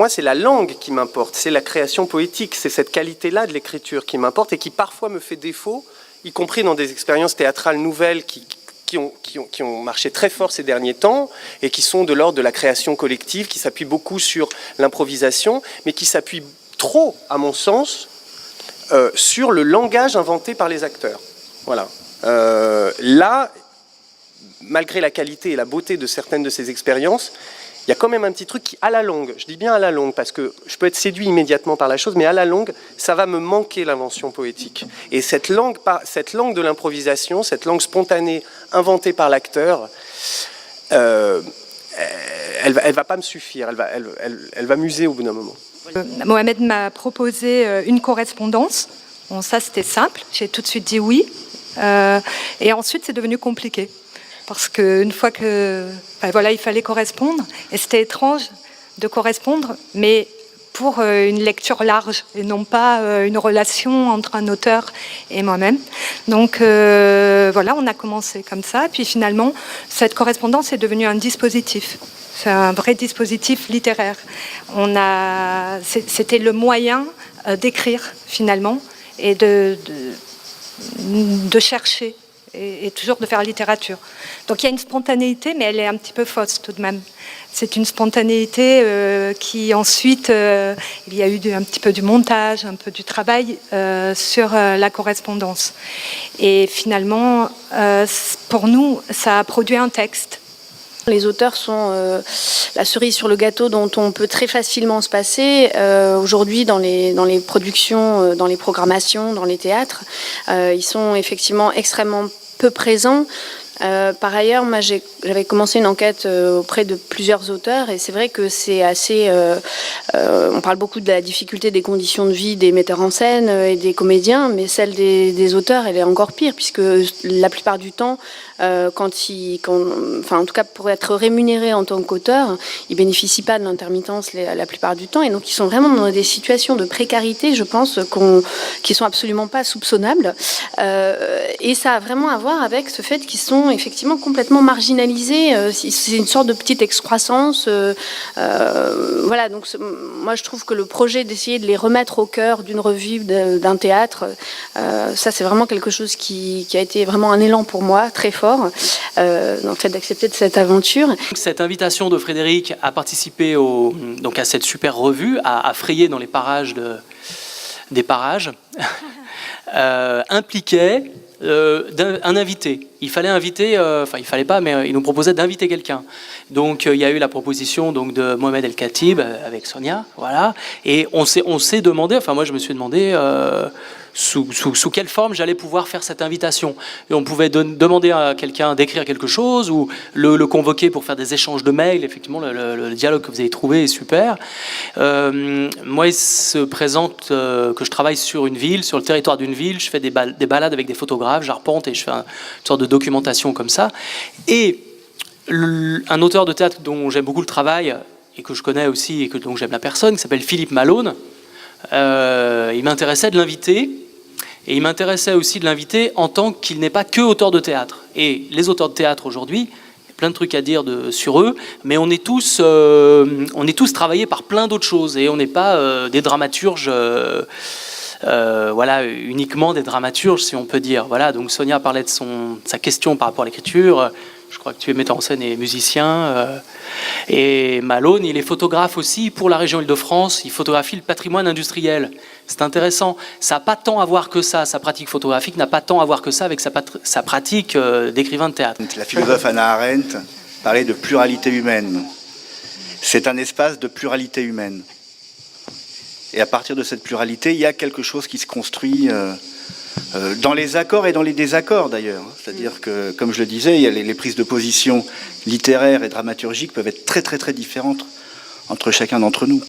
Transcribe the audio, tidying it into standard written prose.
Moi, c'est la langue qui m'importe, c'est la création poétique, c'est cette qualité-là de l'écriture qui m'importe et qui parfois me fait défaut, y compris dans des expériences théâtrales nouvelles qui ont marché très fort ces derniers temps et qui sont de l'ordre de la création collective, qui s'appuient beaucoup sur l'improvisation, mais qui s'appuient trop, à mon sens, sur le langage inventé par les acteurs. Voilà. Là, malgré la qualité et la beauté de certaines de ces expériences, il y a quand même un petit truc qui, à la longue, je dis bien à la longue, parce que je peux être séduit immédiatement par la chose, mais à la longue, ça va me manquer l'invention poétique. Et cette langue de l'improvisation, cette langue spontanée inventée par l'acteur, elle va pas me suffire, elle va m'user au bout d'un moment. Mohamed m'a proposé une correspondance. Bon, ça, c'était simple. J'ai tout de suite dit oui. Et ensuite, c'est devenu compliqué. Parce qu'une fois que... voilà, il fallait correspondre. Et c'était étrange de correspondre, mais pour une lecture large et non pas une relation entre un auteur et moi-même. Donc voilà, on a commencé comme ça. Puis finalement, cette correspondance est devenue un dispositif. C'est un vrai dispositif littéraire. C'était le moyen d'écrire finalement et de chercher et toujours de faire littérature. Donc il y a une spontanéité, mais elle est un petit peu fausse tout de même. C'est une spontanéité qui ensuite, il y a eu un petit peu du montage, un peu du travail sur la correspondance. Et finalement, pour nous, ça a produit un texte. Les auteurs sont la cerise sur le gâteau dont on peut très facilement se passer. Aujourd'hui, dans les productions, dans les programmations, dans les théâtres, ils sont effectivement extrêmement peu présents. Par ailleurs, moi, j'avais commencé une enquête auprès de plusieurs auteurs et c'est vrai que c'est assez... on parle beaucoup de la difficulté des conditions de vie des metteurs en scène et des comédiens, mais celle des auteurs, elle est encore pire, puisque la plupart du temps, en tout cas pour être rémunérés en tant qu'auteur, ils bénéficient pas de l'intermittence la plupart du temps, et donc ils sont vraiment dans des situations de précarité, je pense, qui sont absolument pas soupçonnables. Et ça a vraiment à voir avec ce fait qu'ils sont effectivement complètement marginalisés. C'est une sorte de petite excroissance. Voilà, donc moi je trouve que le projet d'essayer de les remettre au cœur d'une revue, d'un théâtre, ça c'est vraiment quelque chose qui a été vraiment un élan pour moi, très fort, dans le fait d'accepter de cette aventure. Cette invitation de Frédéric à participer donc à cette super revue, à frayer dans les parages des parages, impliquait un invité. Il fallait inviter, il fallait pas, mais il nous proposait d'inviter quelqu'un. Donc il y a eu la proposition donc de Mohamed El Khatib avec Sonia, voilà. Et on s'est demandé, moi je me suis demandé sous quelle forme j'allais pouvoir faire cette invitation. Et on pouvait demander à quelqu'un d'écrire quelque chose ou le convoquer pour faire des échanges de mails. Effectivement, le dialogue que vous avez trouvé est super. Moi, il se présente que je travaille sur une ville, sur le territoire d'une ville. Je fais des balades avec des photographes, j'arpente et je fais une sorte de documentation comme ça. Et un auteur de théâtre dont j'aime beaucoup le travail et que je connais aussi et dont j'aime la personne, qui s'appelle Philippe Malone, il m'intéressait de l'inviter. Et il m'intéressait aussi de l'inviter en tant qu'il n'est pas que auteur de théâtre. Et les auteurs de théâtre aujourd'hui, il y a plein de trucs à dire sur eux, mais on est tous travaillés par plein d'autres choses. Et on n'est pas des dramaturges, voilà, uniquement des dramaturges, si on peut dire. Voilà, donc Sonia parlait de sa question par rapport à l'écriture. Je crois que tu es metteur en scène et musicien. Et Malone, il est photographe aussi pour la région Île-de-France. Il photographie le patrimoine industriel. C'est intéressant. Ça n'a pas tant à voir que ça. Sa pratique photographique n'a pas tant à voir que ça avec sa pratique d'écrivain de théâtre. La philosophe Hannah Arendt parlait de pluralité humaine. C'est un espace de pluralité humaine. Et à partir de cette pluralité, il y a quelque chose qui se construit... dans les accords et dans les désaccords d'ailleurs. C'est-à-dire que, comme je le disais, il y a les prises de position littéraires et dramaturgiques peuvent être très très très différentes entre chacun d'entre nous.